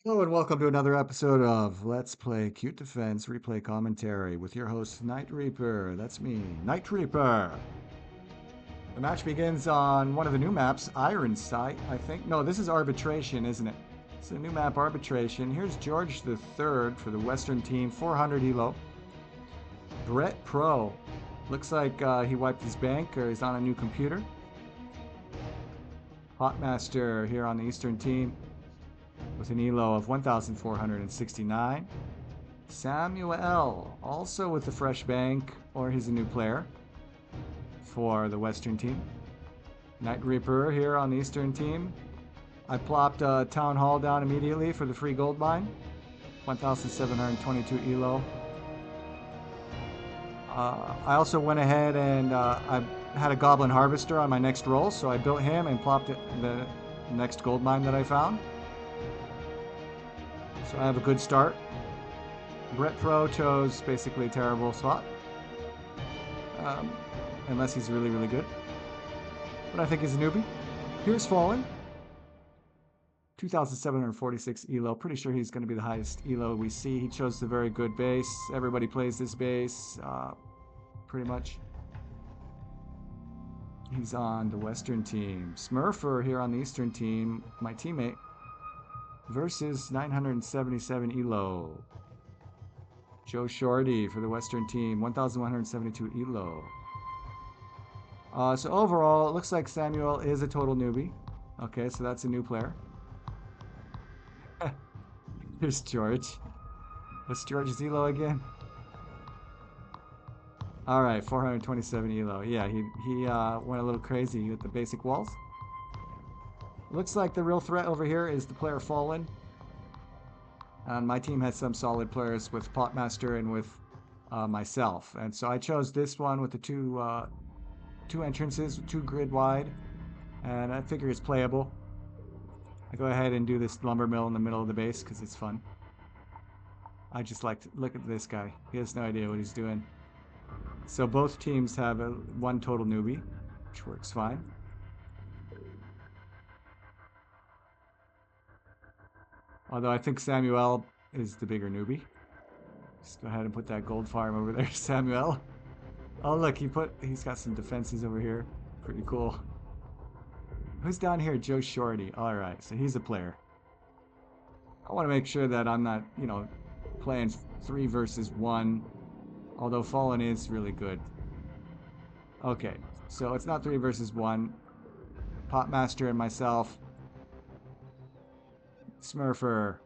Hello and welcome to another episode of Let's Play Cute Defense Replay Commentary with your host, Night Reaper. That's me, Night Reaper. The match begins on one of the new maps, Iron Sight, I think. No, this is Arbitration, isn't it? It's a new map, Arbitration. Here's George the Third for the Western team, 400 elo. Brett Pro. Looks like he wiped his bank or he's on a new computer. Hotmaster here on the Eastern team with an elo of 1,469. Samuel, also with the fresh bank, or he's a new player for the Western team. Night Reaper here on the Eastern team. I plopped Town Hall down immediately for the free gold mine. 1,722 elo. I also went ahead and I had a Goblin Harvester on my next roll, so I built him and plopped it in the next gold mine that I found. So I have a good start. Brett Pro chose basically a terrible spot. Unless he's really, really good. But I think he's a newbie. Here's Fallen. 2,746 elo. Pretty sure he's going to be the highest elo we see. He chose the very good base. Everybody plays this base, pretty much. He's on the Western team. Smurfer here on the Eastern team, my teammate, versus 977 elo. Joe Shorty for the Western team, 1,172 elo. So overall, it looks like Samuel is a total newbie. Okay, so that's a new player. Here's George. What's George's elo again? All right, 427 elo. Yeah, he went a little crazy with the basic walls. Looks like the real threat over here is the player Fallen. And my team has some solid players with Potmaster and with myself. And so I chose this one with the two entrances, 2 grid wide. And I figure it's playable. I go ahead and do this lumber mill in the middle of the base because it's fun. I just like to look at this guy. He has no idea what he's doing. So both teams have one total newbie, which works fine. Although I think Samuel is the bigger newbie. Just go ahead and put that gold farm over there, Samuel. Oh look, he's got some defenses over here. Pretty cool. Who's down here? Joe Shorty. Alright, so he's a player. I want to make sure that I'm not, playing 3 versus 1. Although Fallen is really good. Okay, so it's not 3 versus 1. Potmaster and myself. Smurfer.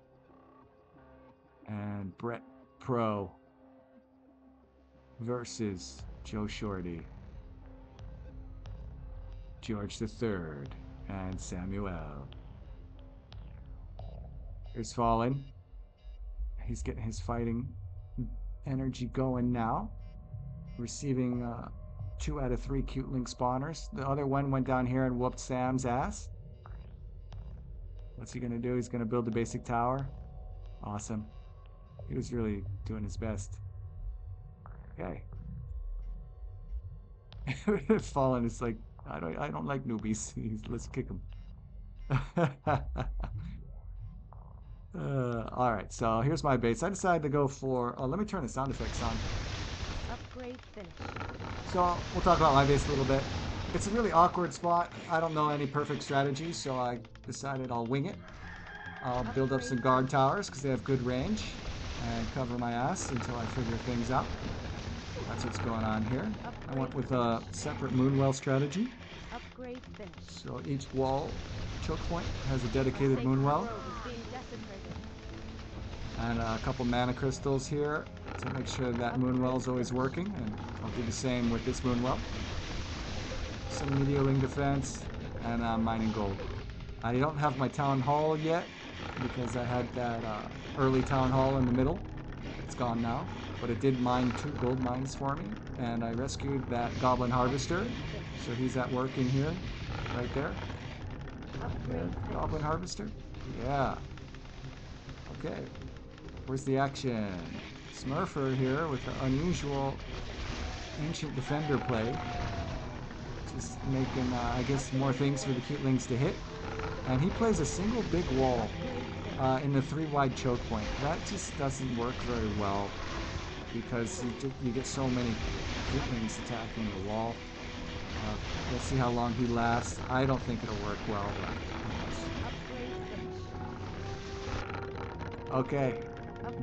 And Brett Pro. Versus Joe Shorty. George the Third. And Samuel. Here's Fallen. He's getting his fighting energy going now. Receiving 2 out of 3 cute link spawners. The other one went down here and whooped Sam's ass. What's he gonna do? He's gonna build the basic tower. Awesome. He was really doing his best. Okay. Fallen is like, I don't like newbies. Let's kick him. All right, so here's my base. I decided to go for. Oh, let me turn the sound effects on. Upgrade finished. So we'll talk about my base a little bit. It's a really awkward spot. I don't know any perfect strategy, so I decided I'll wing it. I'll build up some guard towers because they have good range and cover my ass until I figure things out. That's what's going on here. I went with a separate moonwell strategy. Upgrade finished. So each wall choke point has a dedicated moonwell. And a couple mana crystals here to make sure that moonwell is always working. And I'll do the same with this moonwell. Some medievaling defense and mining gold. I don't have my town hall yet because I had that early town hall in the middle. It's gone now, but it did mine 2 gold mines for me, and I rescued that Goblin Harvester, so he's at work in here, right there. There, Goblin Harvester. Yeah. Okay. Where's the action? Smurfer here with the unusual Ancient Defender play. Just making, I guess, more things for the cutelings to hit. And he plays a single big wall. in the 3-wide choke point. That just doesn't work very well because you get so many Caitlyn's attacking the wall. Let's see how long he lasts. I don't think it'll work well, but okay.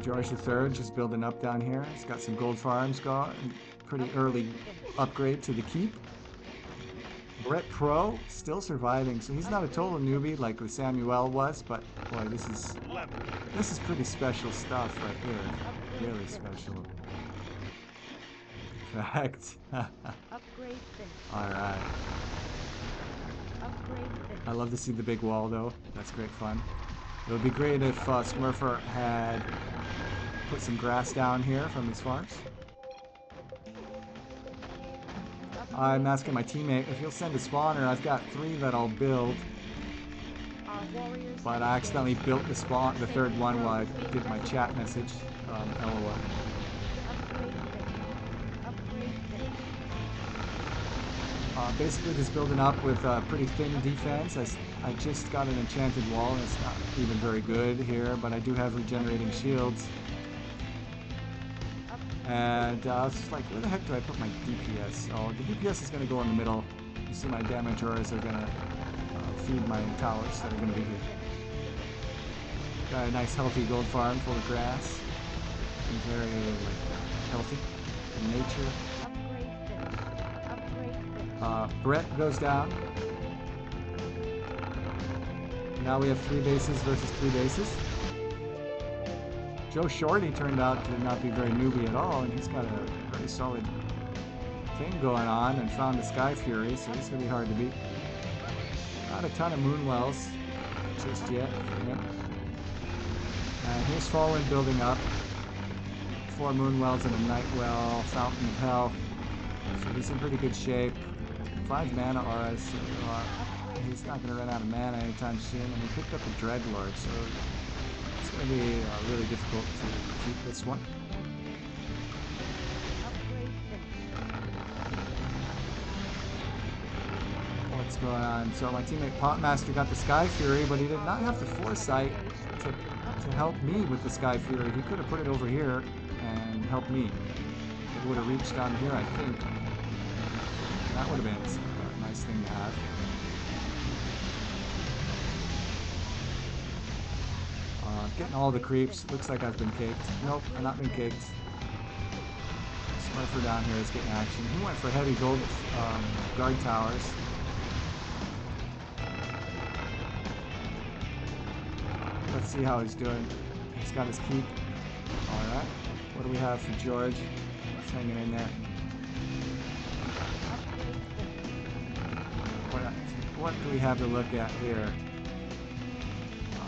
George III just building up down here. He's got some gold farms going. Pretty early upgrade to the keep. Brett Pro still surviving, so he's not a total newbie like Samuel was, but boy, this is pretty special stuff right here. Really special. In fact. Alright. I love to see the big wall though. That's great fun. It would be great if Smurfer had put some grass down here from his farms. I'm asking my teammate if he'll send a spawner. I've got 3 that I'll build, but I accidentally built the third one while I did my chat message. LOL. Basically just building up with pretty thin defense. I just got an enchanted wall, and it's not even very good here, but I do have regenerating shields. And I was just like, where the heck do I put my DPS? Oh, the DPS is going to go in the middle. You see my damage auras are going to feed my towers that are going to be good. Got a nice healthy gold farm full of grass. And very healthy in nature. Brett goes down. Now we have 3 bases versus 3 bases. Joe Shorty turned out to not be very newbie at all, and he's got a very solid thing going on and found the Sky Fury, so he's going to be hard to beat. Not a ton of Moonwells just yet for him. And here's Fallen building up. 4 Moonwells and a Nightwell, Fountain of Health. So he's in pretty good shape. 5 mana auras, so he's not going to run out of mana anytime soon, and he picked up a Dreadlord, so it's going to be really difficult to defeat this one. What's going on? So my teammate Potmaster got the Sky Fury, but he did not have the foresight to help me with the Sky Fury. He could have put it over here and helped me. It would have reached down here, I think. That would have been a nice thing to have. Getting all the creeps. Looks like I've been caked. Nope, I've not been caked. Smurfer down here is getting action. He went for heavy gold guard towers. Let's see how he's doing. He's got his keep. Alright. What do we have for George? He's hanging in there. What do we have to look at here?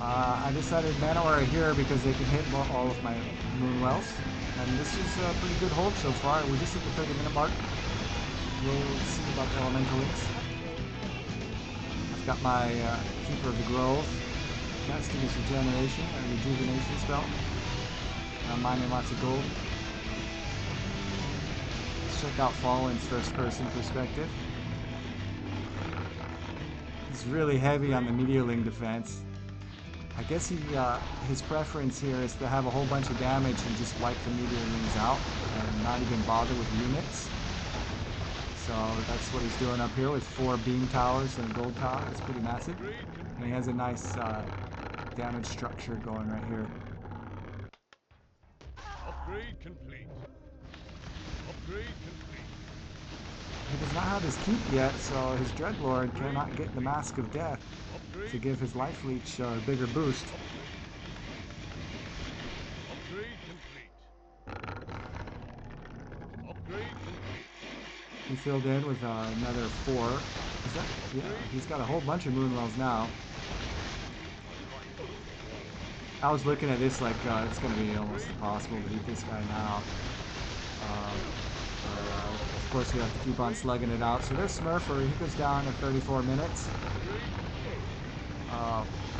I decided Mana Aura here because they can hit all of my Moonwells. And this is a pretty good hold so far. We're just at the 30-minute mark. We'll see about the Elemental Links. I've got my Keeper of the Grove. Casting his Regeneration and Rejuvenation spell. I'm mining lots of gold. Let's check out Fallen's first-person perspective. He's really heavy on the Meteorling defense. I guess his preference here is to have a whole bunch of damage and just wipe the Meteorlings out and not even bother with units. So that's what he's doing up here with 4 beam towers and a gold tower. It's pretty massive. And he has a nice damage structure going right here. Upgrade complete. Upgrade complete. He does not have his keep yet, so his Dreadlord cannot get the Mask of Death to give his Life Leech a bigger boost. Upgrade complete. Upgrade complete. He filled in with another 4. Is that? Yeah, he's got a whole bunch of Moonwells now. I was looking at this like it's going to be almost impossible to beat this guy now. Of course, we have to keep on slugging it out. So there's Smurfer. He goes down at 34 minutes.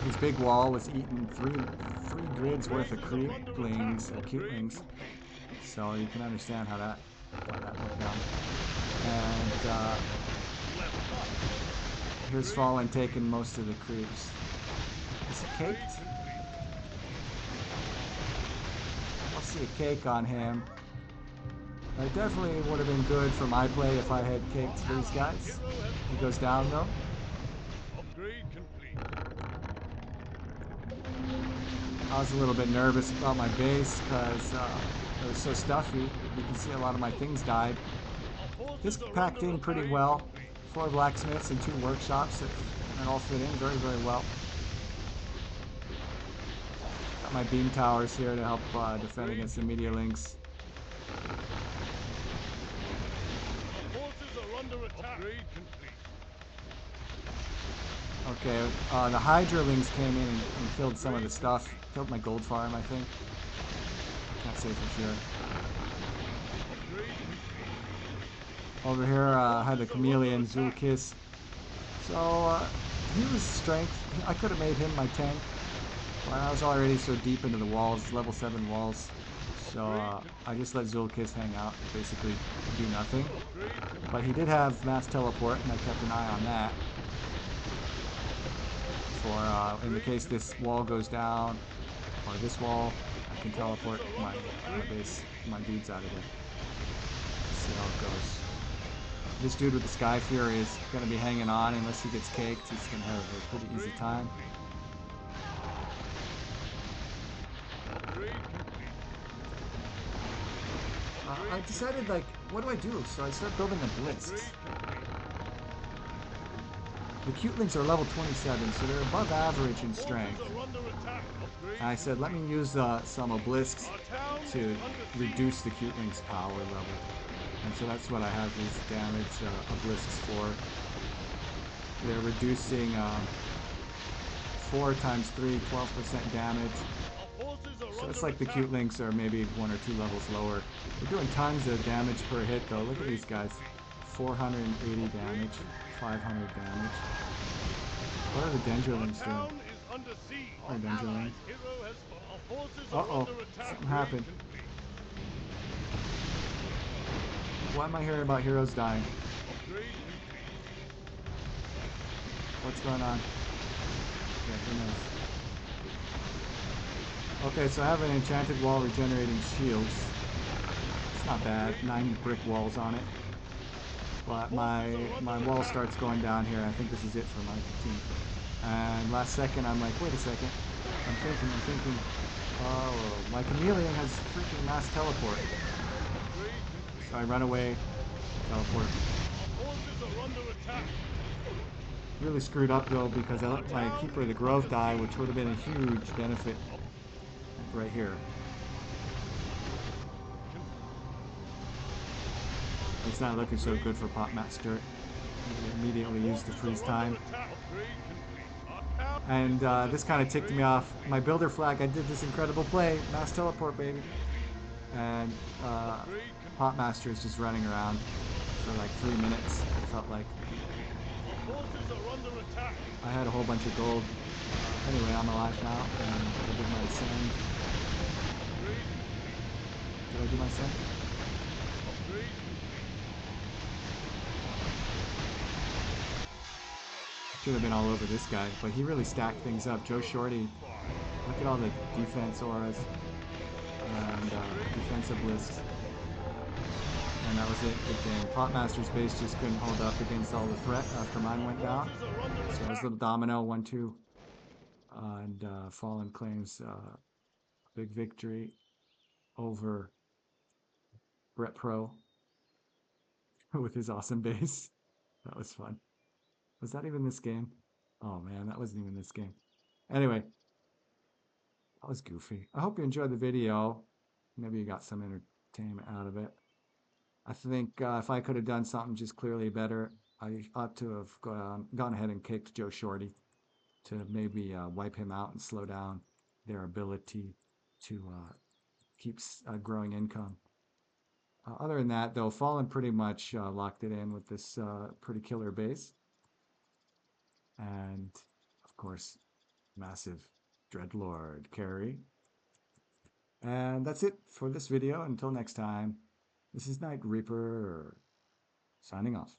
His big wall was eating three grids worth of creeplings or cutelings. So you can understand why that went down. And here's Fallen taking most of the creeps. Is he caked? see a cake on him. It definitely would have been good for my play if I had caked these guys. He goes down though. Upgrade complete. I was a little bit nervous about my base because it was so stuffy. You can see a lot of my things died. This packed in pretty well. 4 blacksmiths and 2 workshops. It all fit in very, very well. Got my beam towers here to help defend against the media links. Forces are under attack. Upgrade complete. Okay, the Hydralings came in and killed some of the stuff. Killed my gold farm, I think. Can't say for sure. Upgrade complete. Over here, I had the Chameleon Zulkis. So, he was strength. I could have made him my tank. But I was already so deep into the walls, level 7 walls. So, I just let Zulkis hang out, basically do nothing. But he did have mass teleport, and I kept an eye on that. For, in the case this wall goes down, or this wall, I can teleport my base, my dudes out of there. Let's see how it goes. This dude with the Sky Fury is going to be hanging on unless he gets caked. He's going to have a pretty easy time. I decided, like, what do I do? So I start building a Blitz. The Cutelings are level 27, so they're above average in strength. And I said, let me use some Obelisks to reduce the Cutelings' power level. And so that's what I have these damage Obelisks for. They're reducing 4 times 3, 12% damage. So it's like the Cutelings are maybe 1 or 2 levels lower. They're doing tons of damage per hit though. Look at these guys. 480 damage, 500 damage. What are the Dendrolings doing? Or Dendroling. Uh-oh, something happened. Why am I hearing about heroes dying? What's going on? Yeah, who knows? Okay, so I have an enchanted wall regenerating shields. It's not bad, 9 brick walls on it. But my wall starts going down here. I think this is it for my team. And last second, I'm like, wait a second. I'm thinking. Oh, my Chameleon has freaking mass teleport. So I run away, teleport. Really screwed up though because I let my Keeper of the Grove die, which would have been a huge benefit. Like right here. It's not looking so good for Popmaster. He immediately used the freeze time. And this kind of ticked me off. My builder flag, I did this incredible play. Mass teleport, baby. And Popmaster is just running around for like 3 minutes, it felt like. I had a whole bunch of gold. Anyway, I'm alive now, and I did my ascend. Did I do my ascend? Should have been all over this guy, but he really stacked things up. Joe Shorty, look at all the defense auras and defense obelisks. And that was it, good game. Popmaster's base just couldn't hold up against all the threat after mine went down. So his little domino, 1-2. And Fallen claims big victory over Brett Pro with his awesome base. That was fun. Was that even this game? Oh man, that wasn't even this game. Anyway, that was goofy. I hope you enjoyed the video. Maybe you got some entertainment out of it. I think if I could have done something just clearly better, I ought to have gone ahead and kicked Joe Shorty to maybe wipe him out and slow down their ability to keep growing income. Other than that, though, Fallen pretty much locked it in with this pretty killer base. And, of course, massive Dreadlord carry. And that's it for this video. Until next time, this is Night Reaper signing off.